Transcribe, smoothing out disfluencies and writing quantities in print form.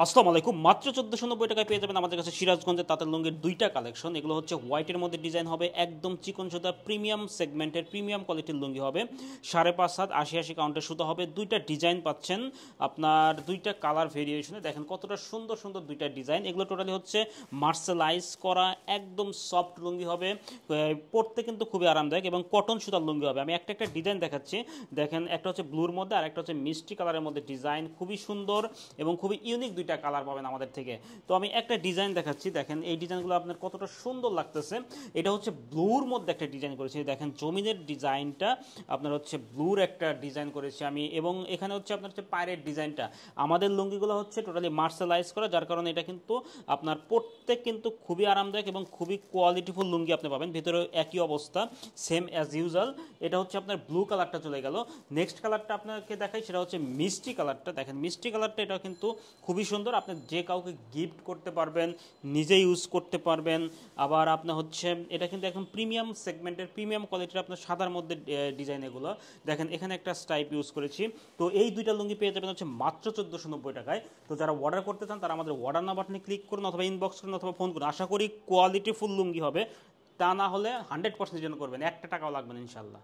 আসসালামু আলাইকুম। মাত্র ১৪৯০ টাকায় পেয়ে যাবেন আমাদের কাছে সিরাজগঞ্জের তাঁতের লুঙ্গির দুইটা কালেকশন। এগুলো হচ্ছে হোয়াইটের মধ্যে ডিজাইন হবে, একদম চিকন সুতা প্রিমিয়াম সেগমেন্টের প্রিমিয়াম কোয়ালিটির লুঙ্গি হবে। ৫.৫ হাত ৮০ কাউন্টের সুতা হবে। দুইটা ডিজাইন পাচ্ছেন আপনার, দুইটা কালার ভেরিয়েশনে। দেখেন কতটা সুন্দর সুন্দর দুইটা ডিজাইন। এগুলো টোটালি হচ্ছে মার্সেলাইজ করা একদম সফট লুঙ্গি হবে। পরতে কিন্তু খুবই আরামদায়ক এবং কটন সুতার লুঙ্গি হবে। আমি একটা একটা ডিজাইন দেখাচ্ছি। দেখেন একটা হচ্ছে ব্লুর মধ্যে আর একটা হচ্ছে মিষ্টি কালারের মধ্যে ডিজাইন, খুবই সুন্দর এবং খুবই ইউনিক দুইটা কালার পাবেন আমাদের থেকে। তো আমি একটা ডিজাইন দেখাচ্ছি, দেখেন এই ডিজাইনগুলো আপনার কতটা সুন্দর লাগতেছে। এটা হচ্ছে ব্লুর মধ্যে একটা ডিজাইন করেছি, দেখেন জমিনের ডিজাইনটা আপনার হচ্ছে ব্লুর একটা ডিজাইন করেছি আমি, এবং এখানে হচ্ছে আপনার হচ্ছে পায়ের ডিজাইনটা। আমাদের লুঙ্গিগুলো হচ্ছে টোটালি মার্শালাইজ করা, যার কারণে এটা কিন্তু আপনার পরতে কিন্তু খুবই আরামদায়ক এবং খুবই কোয়ালিটিফুল লুঙ্গি আপনি পাবেন। ভিতরে একই অবস্থা, সেম অ্যাজ ইউজুয়াল। এটা হচ্ছে আপনার ব্লু কালারটা চলে গেল। নেক্সট কালারটা আপনাকে দেখাই, সেটা হচ্ছে মিষ্টি কালারটা। দেখেন মিষ্টি কালারটা, এটা কিন্তু খুবই সুন্দর। আপনি যে কাউকে গিফট করতে পারবেন, নিজে ইউজ করতে পারবেন। আবার আপনার হচ্ছে এটা কিন্তু একদম প্রিমিয়াম সেগমেন্টের প্রিমিয়াম কোয়ালিটির আপনার সাদার মধ্যে ডিজাইন। এগুলো দেখেন এখানে একটা স্টাইপ ইউজ করেছি। তো এই দুইটা লুঙ্গি পেয়ে যাবেন হচ্ছে মাত্র ১৪৯০ টাকায়। তো যারা অর্ডার করতে চান তারা আমাদের অর্ডার নাম্বার বাটনে ক্লিক করুন, অথবা ইনবক্স করুন, অথবা ফোন করুন। আশা করি কোয়ালিটি ফুল লুঙ্গি হবে, তা না হলে 100% রিটার্ন করবেন, একটা টাকাও লাগবে না ইনশাল্লাহ।